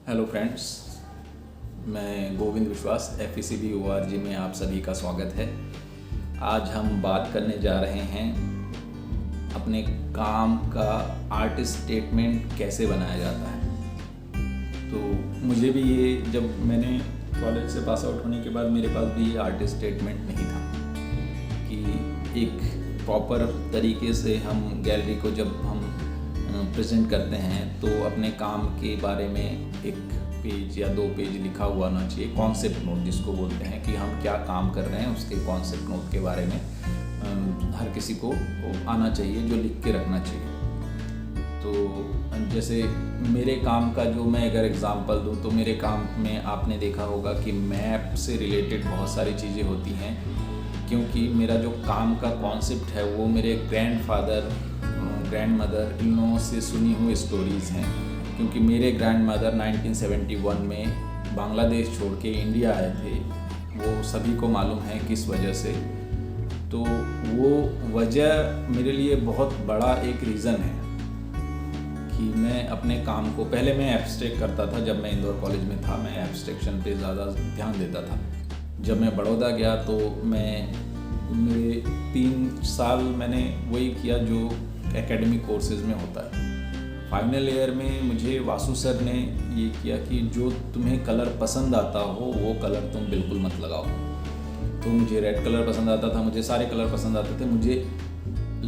Hello friends, मैं गोविंद विश्वास FECB ORG में आप सभी का स्वागत है। आज हम बात करने जा रहे हैं अपने काम का आर्ट स्टेटमेंट कैसे बनाया जाता है। तो मुझे भी ये, जब मैंने कॉलेज से पास आउट होने के बाद मेरे पास भी ये आर्ट स्टेटमेंट नहीं था कि एक प्रॉपर तरीके से हम गैलरी को जब हम प्रेजेंट करते हैं तो अपने काम के बारे में एक पेज या 2 पेज लिखा हुआ होना चाहिए। कॉन्सेप्ट नोट जिसको बोलते हैं कि हम क्या काम कर रहे हैं उसके कॉन्सेप्ट नोट के बारे में हर किसी को आना चाहिए, जो लिख के रखना चाहिए। तो जैसे मेरे काम का जो मैं अगर एग्जांपल दूं तो मेरे काम में आपने देखा होगा कि मैप से रिलेटेड बहुत सारी चीज़ें होती हैं, क्योंकि मेरा जो काम का कॉन्सेप्ट है वो मेरे ग्रैंडफादर ग्रैंड मदर इन लोगों से सुनी हुई स्टोरीज़ हैं। क्योंकि मेरे ग्रैंड मदर 1971 में बांग्लादेश छोड़ के इंडिया आए थे, वो सभी को मालूम है किस वजह से। तो वो वजह मेरे लिए बहुत बड़ा एक रीज़न है कि मैं अपने काम को, पहले मैं एब्स्ट्रैक्ट करता था। जब मैं इंदौर कॉलेज में था मैं एब्स्ट्रैक्शन पे ज़्यादा ध्यान देता था। जब मैं बड़ौदा गया तो मेरे 3 साल मैंने वही किया जो एकेडमिक कोर्सेज में होता है। फाइनल ईयर में मुझे वासु सर ने ये किया कि जो तुम्हें कलर पसंद आता हो वो कलर तुम बिल्कुल मत लगाओ। तो मुझे रेड कलर पसंद आता था, मुझे सारे कलर पसंद आते थे, मुझे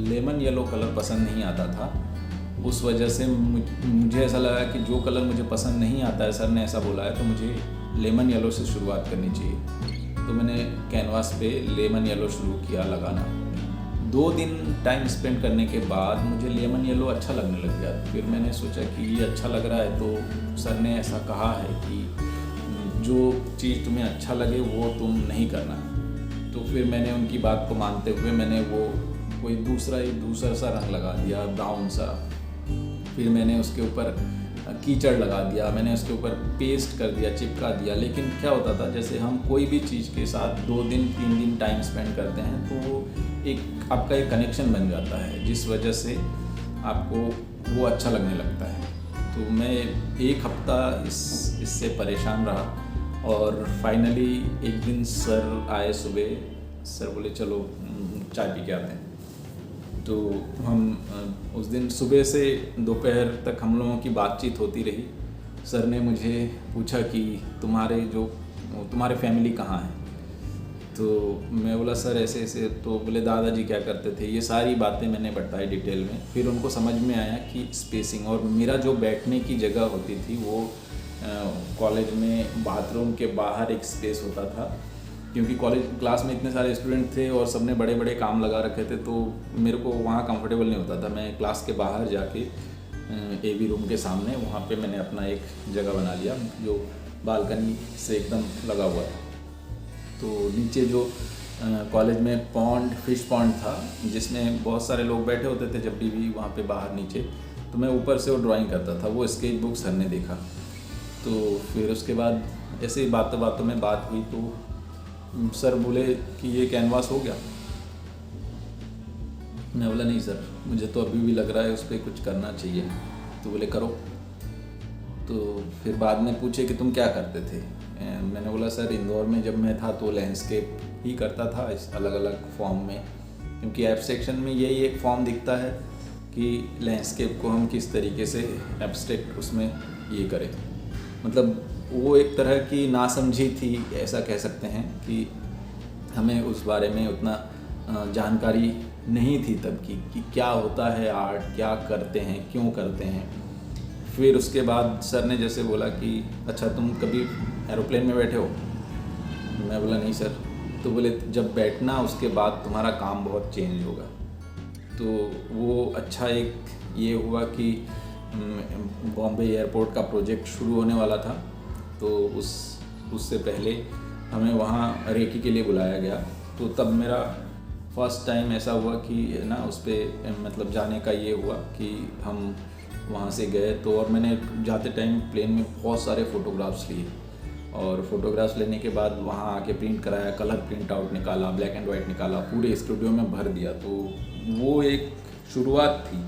लेमन येलो कलर पसंद नहीं आता था। उस वजह से मुझे ऐसा लगा कि जो कलर मुझे पसंद नहीं आता है, सर ने ऐसा बोला है, तो मुझे लेमन येलो से शुरुआत करनी चाहिए। तो मैंने कैनवास पे लेमन येलो शुरू किया लगाना। 2 दिन टाइम स्पेंड करने के बाद मुझे लेमन येलो अच्छा लगने लग गया। फिर मैंने सोचा कि ये अच्छा लग रहा है, तो सर ने ऐसा कहा है कि जो चीज़ तुम्हें अच्छा लगे वो तुम नहीं करना। तो फिर मैंने उनकी बात को मानते हुए मैंने वो कोई दूसरा सा रंग लगा दिया, ब्राउन सा। फिर मैंने उसके ऊपर कीचड़ लगा दिया, मैंने उसके ऊपर पेस्ट कर दिया, चिपका दिया। लेकिन क्या होता था, जैसे हम कोई भी चीज़ के साथ 2 दिन 3 दिन टाइम स्पेंड करते हैं तो एक आपका एक कनेक्शन बन जाता है, जिस वजह से आपको वो अच्छा लगने लगता है। तो मैं 1 हफ्ता इससे परेशान रहा और फाइनली एक दिन सर आए सुबह। सर बोले चलो चाय पी के आते हैं। तो हम उस दिन सुबह से दोपहर तक हम लोगों की बातचीत होती रही। सर ने मुझे पूछा कि तुम्हारे फैमिली कहाँ है। तो मैं बोला सर ऐसे ऐसे। तो बोले दादाजी क्या करते थे। ये सारी बातें मैंने बताई डिटेल में। फिर उनको समझ में आया कि स्पेसिंग, और मेरा जो बैठने की जगह होती थी वो कॉलेज में बाथरूम के बाहर एक स्पेस होता था, क्योंकि कॉलेज क्लास में इतने सारे स्टूडेंट थे और सबने बड़े बड़े काम लगा रखे थे, तो मेरे को वहाँ कंफर्टेबल नहीं होता था। मैं क्लास के बाहर जाके AV रूम के सामने वहाँ पे मैंने अपना एक जगह बना लिया जो बालकनी से एकदम लगा हुआ था। तो नीचे जो कॉलेज में फिश पॉन्ड था, जिसमें बहुत सारे लोग बैठे होते थे जब भी वहाँ पे बाहर नीचे। तो मैं ऊपर से वो ड्राइंग करता था। वो स्केच बुक सर ने देखा। तो फिर उसके बाद ऐसे ही बातों बातों में बात हुई, तो सर बोले कि ये कैनवास हो गया। मैं बोला नहीं सर, मुझे तो अभी भी लग रहा है उस पर कुछ करना चाहिए। तो बोले करो। तो फिर बाद में पूछे कि तुम क्या करते थे। मैंने बोला सर इंदौर में जब मैं था तो लैंडस्केप ही करता था, इस अलग अलग फॉर्म में, क्योंकि एब्स्ट्रैक्शन में यही एक फॉर्म दिखता है कि लैंडस्केप को हम किस तरीके से एब्स्ट्रैक्ट उसमें ये करें। मतलब वो एक तरह की नासमझी थी, ऐसा कह सकते हैं कि हमें उस बारे में उतना जानकारी नहीं थी तब की कि क्या होता है आर्ट, क्या करते हैं, क्यों करते हैं। फिर उसके बाद सर ने जैसे बोला कि अच्छा तुम कभी एरोप्लेन में बैठे हो। मैं बोला नहीं सर। तो बोले जब बैठना उसके बाद तुम्हारा काम बहुत चेंज होगा। तो वो अच्छा एक ये हुआ कि बॉम्बे एयरपोर्ट का प्रोजेक्ट शुरू होने वाला था, तो उससे पहले हमें वहाँ रेकी के लिए बुलाया गया। तो तब मेरा फर्स्ट टाइम ऐसा हुआ कि ना उस पर मतलब जाने का ये हुआ कि हम वहाँ से गए। तो और मैंने जाते टाइम प्लेन में बहुत सारे फ़ोटोग्राफ्स लिए, और फोटोग्राफ्स लेने के बाद वहाँ आके प्रिंट कराया, कलर प्रिंट आउट निकाला, ब्लैक एंड वाइट निकाला, पूरे स्टूडियो में भर दिया। तो वो एक शुरुआत थी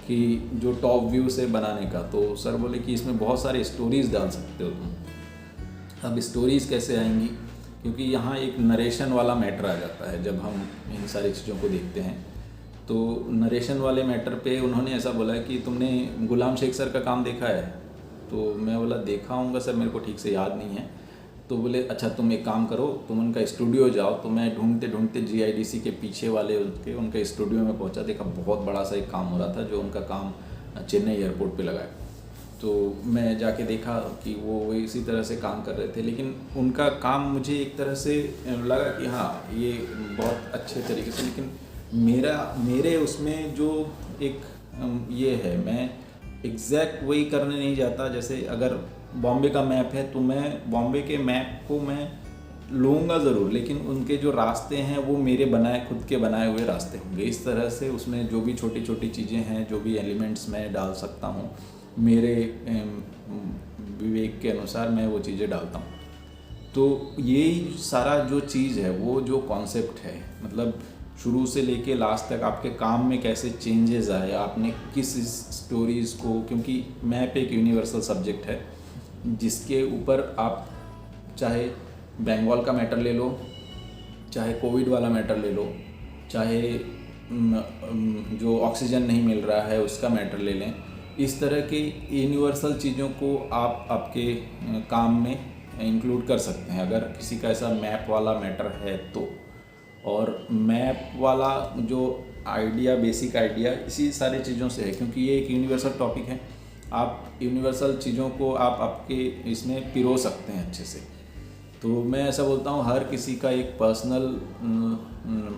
कि जो टॉप व्यू से बनाने का, तो सर बोले कि इसमें बहुत सारे स्टोरीज़ डाल सकते हो तुम। अब स्टोरीज़ कैसे आएंगी, क्योंकि यहाँ एक नरेशन वाला मैटर आ जाता है जब हम इन सारी चीज़ों को देखते हैं। तो नरेशन वाले मैटर पे उन्होंने ऐसा बोला कि तुमने गुलाम शेख सर का काम देखा है? तो मैं बोला देखा होऊंगा सर, मेरे को ठीक से याद नहीं है। तो बोले अच्छा तुम एक काम करो, तुम उनका स्टूडियो जाओ। तो मैं ढूंढते ढूंढते GIDC के पीछे वाले उनके स्टूडियो में पहुंचा, देखा बहुत बड़ा सा एक काम हो रहा था जो उनका काम चेन्नई एयरपोर्ट पे लगा है। तो मैं जाके देखा कि वो इसी तरह से काम कर रहे थे, लेकिन उनका काम मुझे एक तरह से लगा कि हाँ ये बहुत अच्छे तरीके से, लेकिन मेरे उसमें जो एक ये है, मैं एग्जैक्ट वही करने नहीं जाता। जैसे अगर बॉम्बे का मैप है तो मैं बॉम्बे के मैप को मैं लूँगा ज़रूर, लेकिन उनके जो रास्ते हैं वो मेरे खुद के बनाए हुए रास्ते होंगे। इस तरह से उसमें जो भी छोटी छोटी चीज़ें हैं, जो भी एलिमेंट्स मैं डाल सकता हूँ, मेरे विवेक के अनुसार मैं वो चीज़ें डालता हूँ। तो यही सारा जो चीज़ है, वो जो कॉन्सेप्ट है, मतलब शुरू से लेके लास्ट तक आपके काम में कैसे चेंजेस आए, आपने किस स्टोरीज़ को, क्योंकि मैप एक यूनिवर्सल सब्जेक्ट है जिसके ऊपर आप चाहे बंगाल का मैटर ले लो, चाहे कोविड वाला मैटर ले लो, चाहे जो ऑक्सीजन नहीं मिल रहा है उसका मैटर ले लें, इस तरह के यूनिवर्सल चीज़ों को आप आपके काम में इंक्लूड कर सकते हैं अगर किसी का ऐसा मैप वाला मैटर है तो। और मैप वाला जो आइडिया, बेसिक आइडिया इसी सारी चीज़ों से है, क्योंकि ये एक यूनिवर्सल टॉपिक है। आप यूनिवर्सल चीज़ों को आप आपके इसमें पिरो सकते हैं अच्छे से। तो मैं ऐसा बोलता हूँ, हर किसी का एक पर्सनल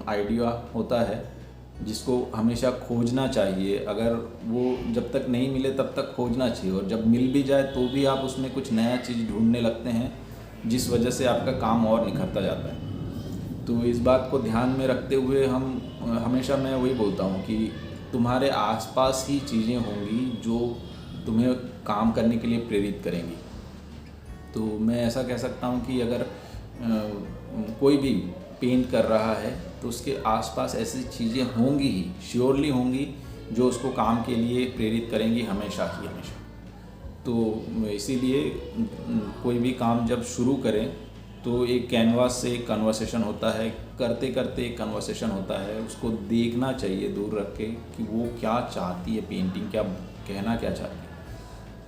आइडिया होता है जिसको हमेशा खोजना चाहिए। अगर वो जब तक नहीं मिले तब तक खोजना चाहिए, और जब मिल भी जाए तो भी आप उसमें कुछ नया चीज़ ढूंढने लगते हैं, जिस वजह से आपका काम और निखरता जाता है। तो इस बात को ध्यान में रखते हुए हमेशा मैं वही बोलता हूँ कि तुम्हारे आसपास ही चीज़ें होंगी जो तुम्हें काम करने के लिए प्रेरित करेंगी। तो मैं ऐसा कह सकता हूँ कि अगर कोई भी पेंट कर रहा है तो उसके आसपास ऐसी चीज़ें होंगी ही, श्योरली होंगी, जो उसको काम के लिए प्रेरित करेंगी हमेशा ही हमेशा। तो इसीलिए कोई भी काम जब शुरू करें तो एक कैनवास से एक कन्वर्सेशन होता है, करते करते एक कन्वर्सेशन होता है, उसको देखना चाहिए दूर रख के कि वो क्या चाहती है, पेंटिंग क्या कहना क्या चाहती है।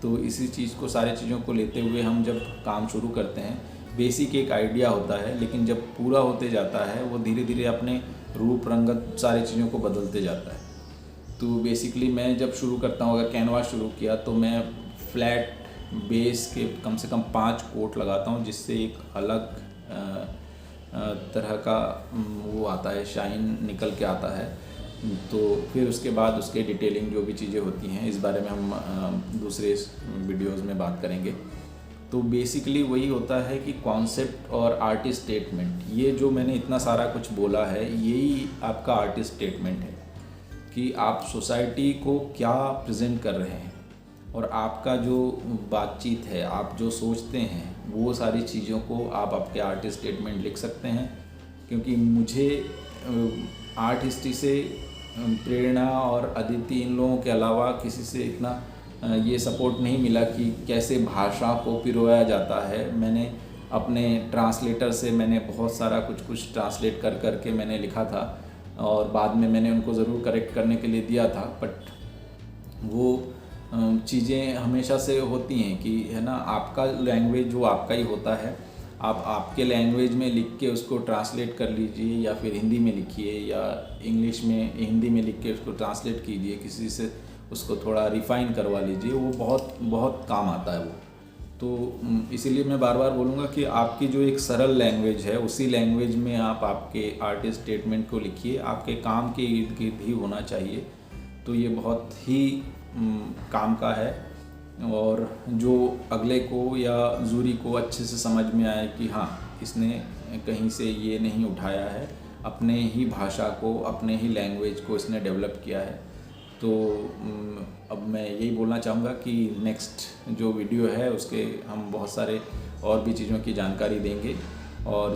तो इसी चीज़ को, सारी चीज़ों को लेते हुए हम जब काम शुरू करते हैं, बेसिक एक आइडिया होता है, लेकिन जब पूरा होते जाता है वो धीरे धीरे अपने रूप रंगत सारी चीज़ों को बदलते जाता है। तो बेसिकली मैं जब शुरू करता हूँ, अगर कैनवास शुरू किया तो मैं फ्लैट बेस के कम से कम 5 कोट लगाता हूँ, जिससे एक अलग तरह का वो आता है, शाइन निकल के आता है। तो फिर उसके बाद उसके डिटेलिंग जो भी चीज़ें होती हैं, इस बारे में हम दूसरे वीडियोज़ में बात करेंगे। तो बेसिकली वही होता है कि कॉन्सेप्ट और आर्टिस्ट स्टेटमेंट, ये जो मैंने इतना सारा कुछ बोला है, यही आपका आर्टिस्ट स्टेटमेंट है कि आप सोसाइटी को क्या प्रेजेंट कर रहे हैं, और आपका जो बातचीत है, आप जो सोचते हैं, वो सारी चीज़ों को आप आपके आर्टिस्ट स्टेटमेंट लिख सकते हैं। क्योंकि मुझे आर्ट हिस्ट्री से प्रेरणा और अदिति, इन लोगों के अलावा किसी से इतना ये सपोर्ट नहीं मिला कि कैसे भाषा को पिरोया जाता है। मैंने अपने ट्रांसलेटर से मैंने बहुत सारा कुछ ट्रांसलेट कर करके मैंने लिखा था, और बाद में मैंने उनको ज़रूर करेक्ट करने के लिए दिया था। बट वो चीज़ें हमेशा से होती हैं कि है ना, आपका लैंग्वेज जो आपका ही होता है, आप आपके लैंग्वेज में लिख के उसको ट्रांसलेट कर लीजिए, या फिर हिंदी में लिखिए, या इंग्लिश में हिंदी में लिख के उसको ट्रांसलेट कीजिए, किसी से उसको थोड़ा रिफ़ाइन करवा लीजिए, वो बहुत बहुत काम आता है वो। तो इसीलिए मैं बार बार बोलूँगा कि आपकी जो एक सरल लैंग्वेज है, उसी लैंग्वेज में आप आपके आर्टिस्ट स्टेटमेंट को लिखिए। आपके काम के इर्द गिर्द ही होना चाहिए, तो ये बहुत ही काम का है। और जो अगले को या जूरी को अच्छे से समझ में आए कि हाँ, इसने कहीं से ये नहीं उठाया है, अपने ही भाषा को, अपने ही लैंग्वेज को इसने डेवलप किया है। तो अब मैं यही बोलना चाहूँगा कि नेक्स्ट जो वीडियो है उसके हम बहुत सारे और भी चीज़ों की जानकारी देंगे। और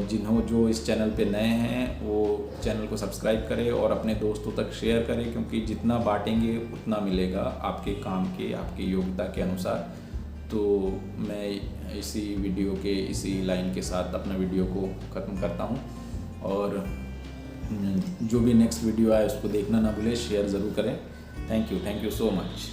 जो इस चैनल पे नए हैं वो चैनल को सब्सक्राइब करें और अपने दोस्तों तक शेयर करें, क्योंकि जितना बांटेंगे उतना मिलेगा आपके काम के, आपकी योग्यता के अनुसार। तो मैं इसी लाइन के साथ अपना वीडियो को ख़त्म करता हूँ, और जो भी नेक्स्ट वीडियो आए उसको देखना ना भूलें, शेयर ज़रूर करें। Thank you so much.